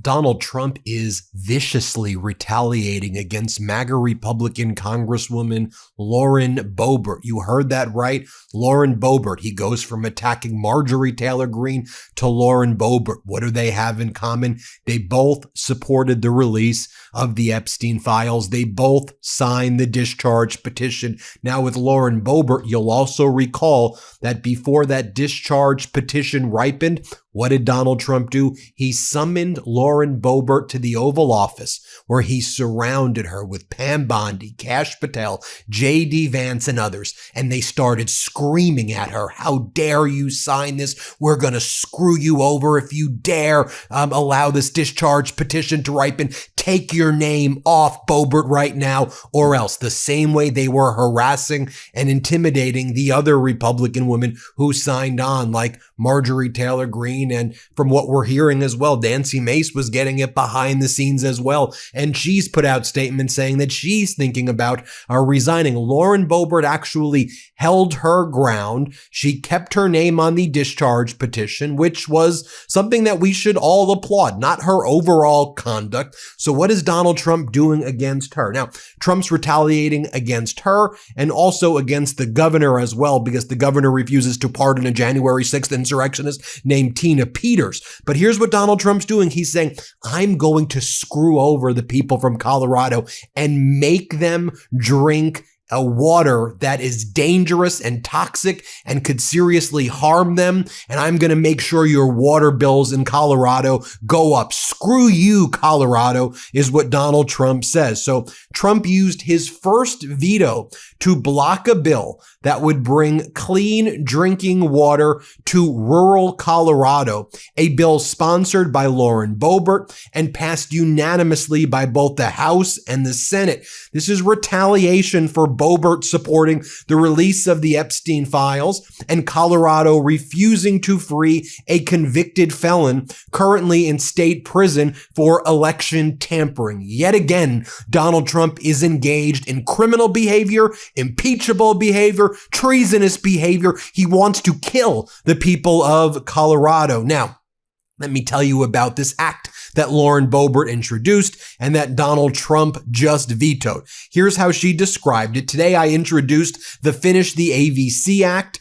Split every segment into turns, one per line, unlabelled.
Donald Trump is viciously retaliating against MAGA Republican Congresswoman Lauren Boebert. You heard that right, Lauren Boebert. He goes from attacking Marjorie Taylor Greene to Lauren Boebert. What do they have in common? They both supported the release of the Epstein Files. They both signed the discharge petition. Now with Lauren Boebert, you'll also recall that before that discharge petition ripened, what did Donald Trump do? He summoned Lauren Boebert to the Oval Office, where he surrounded her with Pam Bondi, Kash Patel, J.D. Vance, and others, and they started screaming at her, "How dare you sign this? We're going to screw you over if you dare allow this discharge petition to ripen. Take your name off Boebert right now, or else." The same way they were harassing and intimidating the other Republican women who signed on, like Marjorie Taylor Greene, and from what we're hearing as well, Nancy Mace was getting it behind the scenes as well. And she's put out statements saying that she's thinking about resigning. Lauren Boebert actually held her ground. She kept her name on the discharge petition, which was something that we should all applaud, not her overall conduct. So what is Donald Trump doing against her? Now, Trump's retaliating against her and also against the governor as well, because the governor refuses to pardon a January 6th insurrectionist named Tina Peters. But here's what Donald Trump's doing. He's saying, I'm going to screw over the people from Colorado and make them drink a water that is dangerous and toxic and could seriously harm them. And I'm going to make sure your water bills in Colorado go up. Screw you, Colorado, is what Donald Trump says. So Trump used his first veto to block a bill that would bring clean drinking water to rural Colorado, a bill sponsored by Lauren Boebert and passed unanimously by both the House and the Senate. This is retaliation for Boebert supporting the release of the Epstein Files and Colorado refusing to free a convicted felon currently in state prison for election tampering. Yet again, Donald Trump is engaged in criminal behavior, impeachable behavior, treasonous behavior. He wants to kill the people of Colorado. Now, let me tell you about this act that Lauren Boebert introduced and that Donald Trump just vetoed. Here's how she described it. Today, I introduced the Finish the AVC Act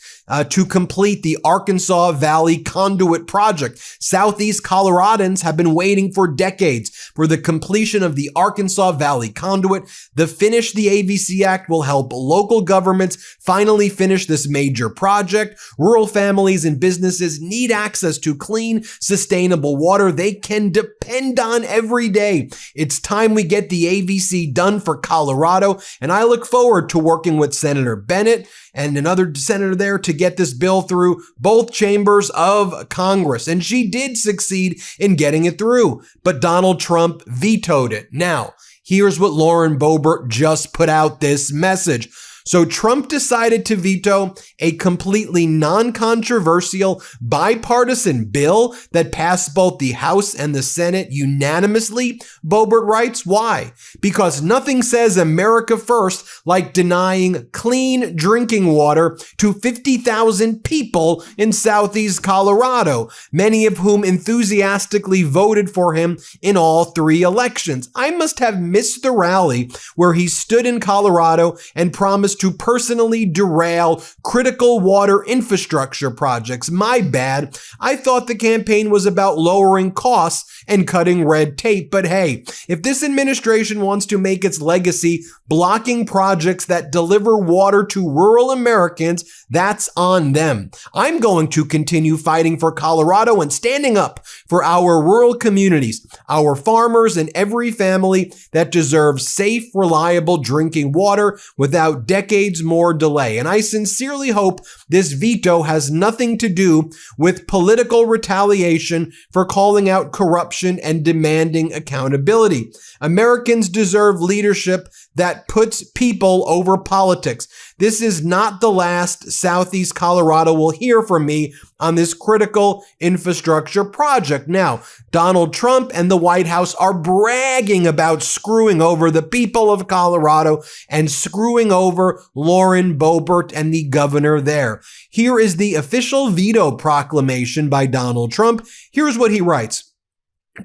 to complete the Arkansas Valley Conduit Project. Southeast Coloradans have been waiting for decades for the completion of the Arkansas Valley Conduit. The Finish the AVC Act will help local governments finally finish this major project. Rural families and businesses need access to clean, sustainable water they can depend on every day. It's time we get the AVC done for Colorado, and I look forward to working with Senator Bennett and another senator there to get this bill through both chambers of Congress. And she did succeed in getting it through, but Donald Trump vetoed it. Now, here's what Lauren Boebert just put out this message. So Trump decided to veto a completely non-controversial bipartisan bill that passed both the House and the Senate unanimously. Boebert writes, why? Because nothing says America first like denying clean drinking water to 50,000 people in Southeast Colorado, many of whom enthusiastically voted for him in all three elections. I must have missed the rally where he stood in Colorado and promised to personally derail critical water infrastructure projects. My bad. I thought the campaign was about lowering costs and cutting red tape. But hey, if this administration wants to make its legacy blocking projects that deliver water to rural Americans, that's on them. I'm going to continue fighting for Colorado and standing up for our rural communities, our farmers, and every family that deserves safe, reliable drinking water without decades more delay. And I sincerely hope this veto has nothing to do with political retaliation for calling out corruption and demanding accountability. Americans deserve leadership that puts people over politics. This is not the last Southeast Colorado will hear from me on this critical infrastructure project. Now, Donald Trump and the White House are bragging about screwing over the people of Colorado and screwing over Lauren Boebert and the governor there. Here is the official veto proclamation by Donald Trump. Here's what he writes.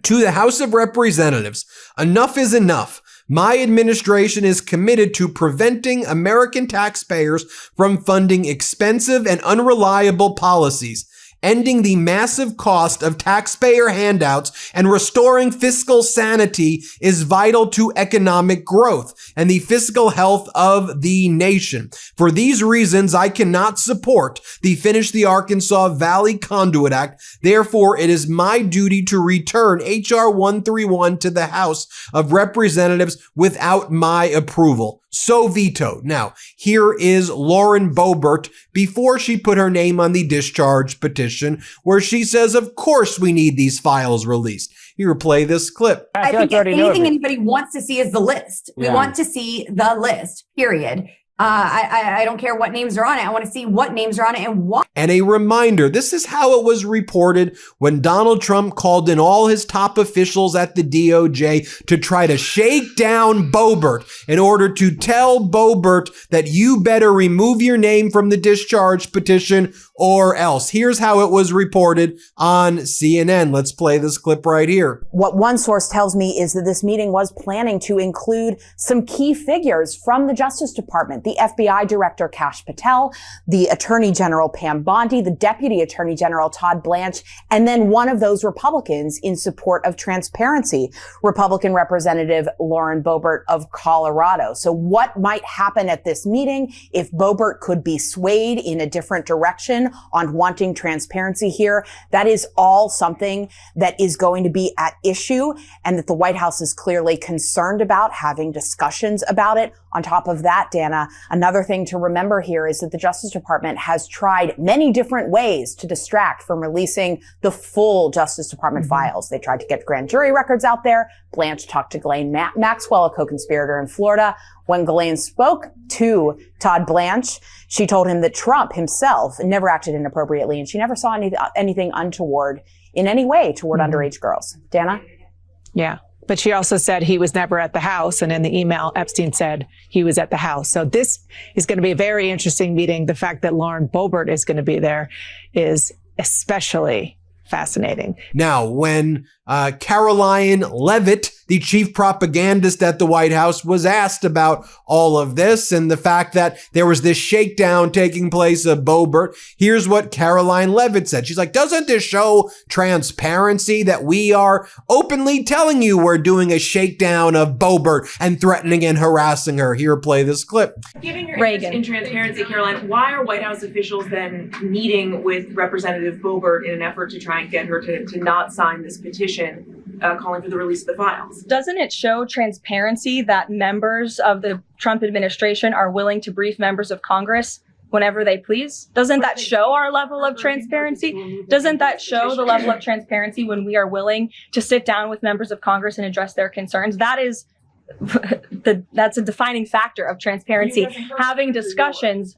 To the House of Representatives, enough is enough. My administration is committed to preventing American taxpayers from funding expensive and unreliable policies, ending the massive cost of taxpayer handouts and restoring fiscal sanity is vital to economic growth and the fiscal health of the nation. For these reasons, I cannot support the Finish the Arkansas Valley Conduit Act. Therefore, it is my duty to return H.R. 131 to the House of Representatives without my approval. So vetoed. Now, here is Lauren Boebert before she put her name on the discharge petition, where she says, of course we need these files released. Here, play this clip.
I think anything anybody wants to see is the list. We want to see the list, period. I don't care what names are on it. I want to see what names are on it and why.
And a reminder, this is how it was reported when Donald Trump called in all his top officials at the DOJ to try to shake down Boebert in order to tell Boebert that you better remove your name from the discharge petition or else. Here's how it was reported on CNN. Let's play this clip right here.
What one source tells me is that this meeting was planning to include some key figures from the Justice Department. The FBI Director Kash Patel, the Attorney General Pam Bondi, the Deputy Attorney General Todd Blanche, and then one of those Republicans in support of transparency, Republican Representative Lauren Boebert of Colorado. So what might happen at this meeting if Boebert could be swayed in a different direction on wanting transparency here? That is all something that is going to be at issue and that the White House is clearly concerned about, having discussions about it. On top of that, Dana, another thing to remember here is that the Justice Department has tried many different ways to distract from releasing the full Justice Department files. They tried to get grand jury records out there. Blanche talked to Ghislaine Maxwell, a co-conspirator in Florida. When Ghislaine spoke to Todd Blanche, she told him that Trump himself never acted inappropriately, and she never saw anything untoward in any way toward underage girls. Dana?
Yeah. But she also said he was never at the house. And in the email, Epstein said he was at the house. So this is going to be a very interesting meeting. The fact that Lauren Boebert is going to be there is especially fascinating.
Now, when Caroline Leavitt, the chief propagandist at the White House, was asked about all of this and the fact that there was this shakedown taking place of Boebert, here's what Caroline Leavitt said. She's like, doesn't this show transparency that we are openly telling you we're doing a shakedown of Boebert and threatening and harassing her? Here, play this clip.
Given your interest in transparency, Caroline, why are White House officials then meeting with Representative Boebert in an effort to try and get her to not sign this petition calling for the release of the files?
Doesn't it show transparency that members of the Trump administration are willing to brief members of Congress whenever they please? Doesn't that show our level of transparency? Doesn't that show the level of transparency when we are willing to sit down with members of Congress and address their concerns? That is that's a defining factor of transparency, having discussions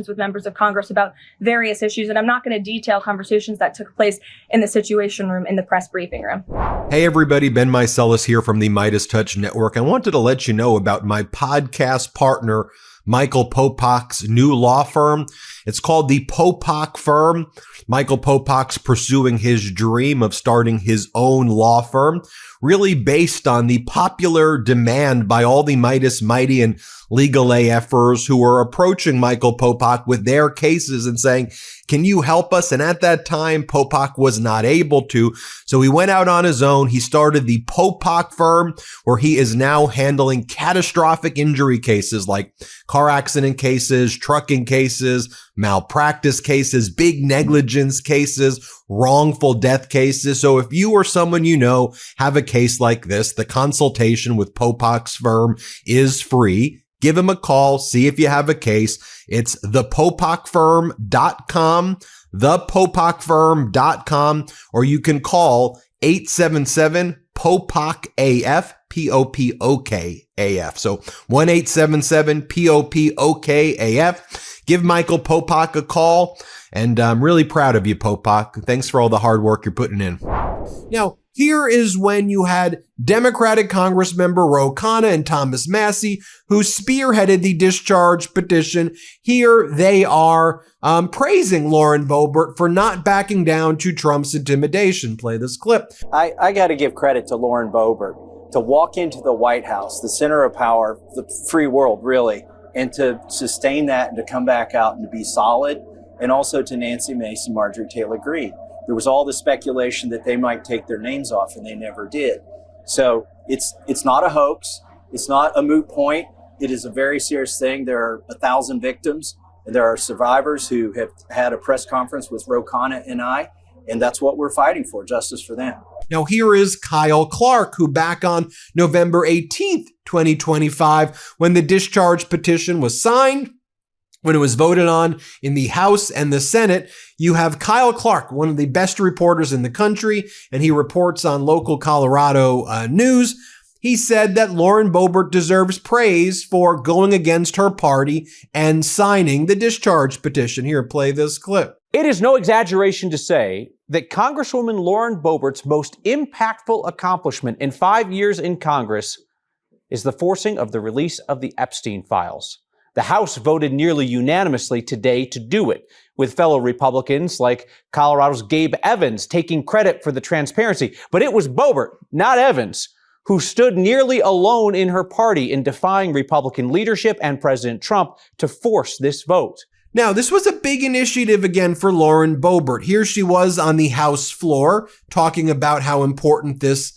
with members of Congress about various issues. And I'm not going to detail conversations that took place in the Situation Room, in the press briefing room.
Hey everybody, Ben Meiselas here from the MeidasTouch Network. I wanted to let you know about my podcast partner, Michael Popak's new law firm. It's called the Popak Firm. Michael Popak's pursuing his dream of starting his own law firm, really based on the popular demand by all the Meidas Mighty and legal AFers who were approaching Michael Popak with their cases and saying, can you help us? And at that time, Popak was not able to. So he went out on his own. He started the Popak Firm, where he is now handling catastrophic injury cases like car accident cases, trucking cases, malpractice cases, big negligence cases, wrongful death cases. So if you or someone you know have a case like this, the consultation with Popak's firm is free. Give him a call. See if you have a case. It's thepopakfirm.com, thepopakfirm.com, or you can call 877-POPOK-AF, P-O-P-O-K-A-F. So 1-877-POPOK-AF. Give Michael Popak a call. And I'm really proud of you, Popak. Thanks for all the hard work you're putting in. Now, here is when you had Democratic Congressmember Ro Khanna and Thomas Massie, who spearheaded the discharge petition. Here they are praising Lauren Boebert for not backing down to Trump's intimidation. Play this clip.
I got to give credit to Lauren Boebert to walk into the White House, the center of power, the free world, really, and to sustain that and to come back out and to be solid, and also to Nancy Mace and Marjorie Taylor Greene. There was all the speculation that they might take their names off, and they never did. So it's not a hoax. It's not a moot point. It is a very serious thing. There are 1,000 victims, and there are survivors who have had a press conference with Ro Khanna and I, and that's what we're fighting for, justice for them.
Now, here is Kyle Clark, who back on November 18th, 2025, when the discharge petition was signed, when it was voted on in the House and the Senate, you have Kyle Clark, one of the best reporters in the country, and he reports on local Colorado news. He said that Lauren Boebert deserves praise for going against her party and signing the discharge petition. Here, play this clip.
It is no exaggeration to say that Congresswoman Lauren Boebert's most impactful accomplishment in 5 years in Congress is the forcing of the release of the Epstein Files. The House voted nearly unanimously today to do it, with fellow Republicans like Colorado's Gabe Evans taking credit for the transparency. But it was Boebert, not Evans, who stood nearly alone in her party in defying Republican leadership and President Trump to force this vote.
Now, this was a big initiative again for Lauren Boebert. Here she was on the House floor talking about how important this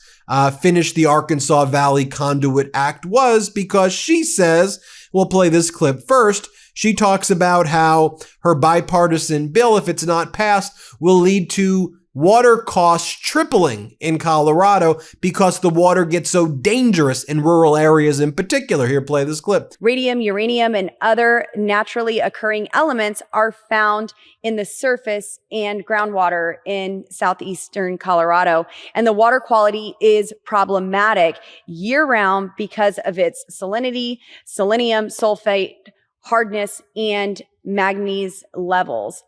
Finish the Arkansas Valley Conduit Act was, because she says, we'll play this clip first. She talks about how her bipartisan bill, if it's not passed, will lead to water costs tripling in Colorado because the water gets so dangerous in rural areas in particular. Here, play this clip.
Radium, uranium, and other naturally occurring elements are found in the surface and groundwater in southeastern Colorado. And the water quality is problematic year-round because of its salinity, selenium, sulfate, hardness, and manganese levels.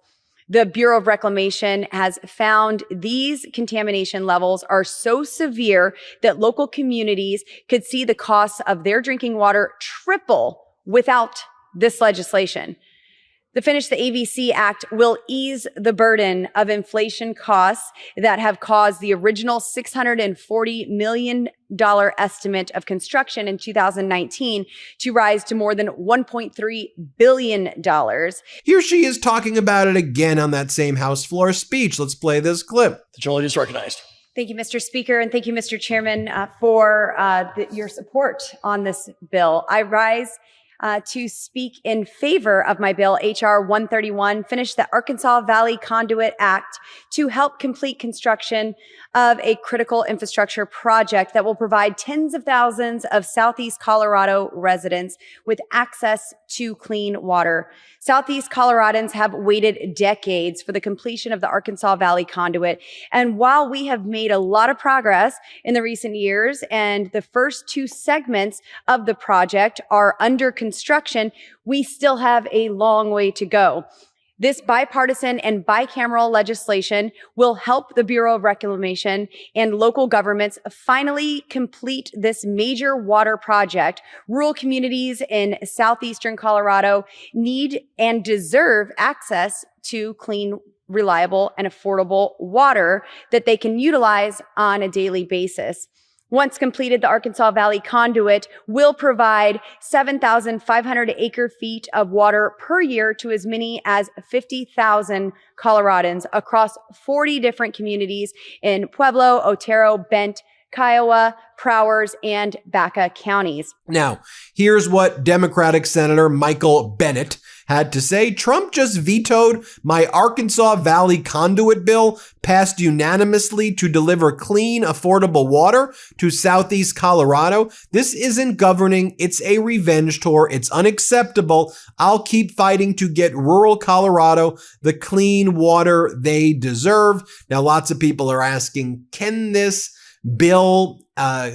The Bureau of Reclamation has found these contamination levels are so severe that local communities could see the costs of their drinking water triple without this legislation. The Finish the AVC Act will ease the burden of inflation costs that have caused the original $640 million estimate of construction in 2019 to rise to more than $1.3 billion.
Here she is talking about it again on that same House floor speech. Let's play this clip.
The General is recognized.
Thank you, Mr. Speaker, and thank you, Mr. Chairman, for your support on this bill. I rise to speak in favor of my bill, H.R. 131, Finish the Arkansas Valley Conduit Act, to help complete construction of a critical infrastructure project that will provide tens of thousands of Southeast Colorado residents with access to clean water. Southeast Coloradans have waited decades for the completion of the Arkansas Valley Conduit. And while we have made a lot of progress in the recent years and the first two segments of the project are under construction, we still have a long way to go. This bipartisan and bicameral legislation will help the Bureau of Reclamation and local governments finally complete this major water project. Rural communities in southeastern Colorado need and deserve access to clean, reliable, and affordable water that they can utilize on a daily basis. Once completed, the Arkansas Valley Conduit will provide 7,500 acre-feet of water per year to as many as 50,000 Coloradans across 40 different communities in Pueblo, Otero, Bent, Kiowa, Prowers, and Baca counties.
Now, here's what Democratic Senator Michael Bennet had to say. Trump just vetoed my Arkansas Valley Conduit bill, passed unanimously to deliver clean, affordable water to Southeast Colorado. This isn't governing. It's a revenge tour. It's unacceptable. I'll keep fighting to get rural Colorado the clean water they deserve. Now, lots of people are asking, can this bill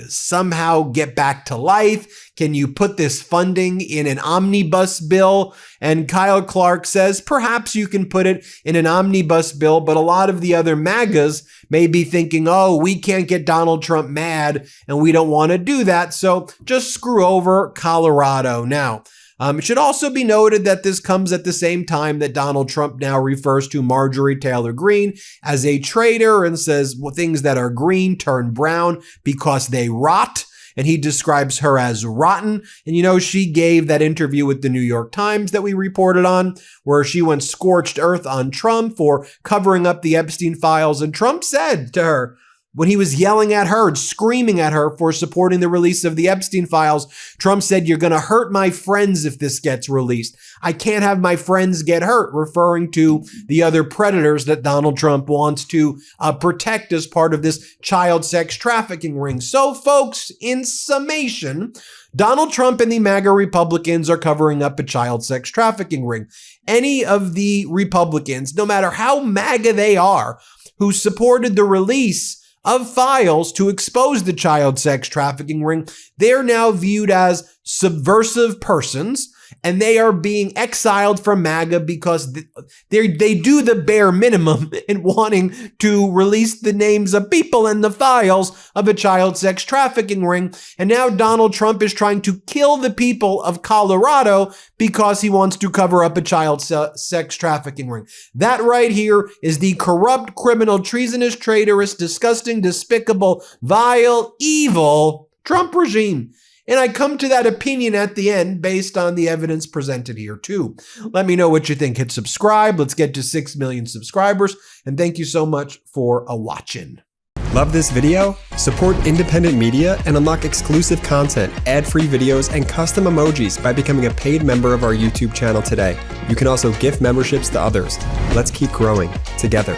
somehow get back to life? Can you put this funding in an omnibus bill? And Kyle Clark says, perhaps you can put it in an omnibus bill, but a lot of the other MAGAs may be thinking, oh, we can't get Donald Trump mad and we don't want to do that. So just screw over Colorado. Now, it should also be noted that this comes at the same time that Donald Trump now refers to Marjorie Taylor Greene as a traitor and says, well, things that are green turn brown because they rot. And he describes her as rotten. And you know, she gave that interview with the New York Times that we reported on, where she went scorched earth on Trump for covering up the Epstein files. And Trump said to her, when he was yelling at her and screaming at her for supporting the release of the Epstein files, Trump said, you're going to hurt my friends if this gets released. I can't have my friends get hurt, referring to the other predators that Donald Trump wants to protect as part of this child sex trafficking ring. So, folks, in summation, Donald Trump and the MAGA Republicans are covering up a child sex trafficking ring. Any of the Republicans, no matter how MAGA they are, who supported the release of files to expose the child sex trafficking ring, they're now viewed as subversive persons, and they are being exiled from MAGA because they do the bare minimum in wanting to release the names of people and the files of a child sex trafficking ring. And now Donald Trump is trying to kill the people of Colorado because he wants to cover up a child sex trafficking ring. That right here is the corrupt, criminal, treasonous, traitorous, disgusting, despicable, vile, evil Trump regime. And I come to that opinion at the end based on the evidence presented here too. Let me know what you think. Hit subscribe. Let's get to 6 million subscribers. And thank you so much for watching.
Love this video? Support independent media and unlock exclusive content, ad-free videos, and custom emojis by becoming a paid member of our YouTube channel today. You can also gift memberships to others. Let's keep growing together.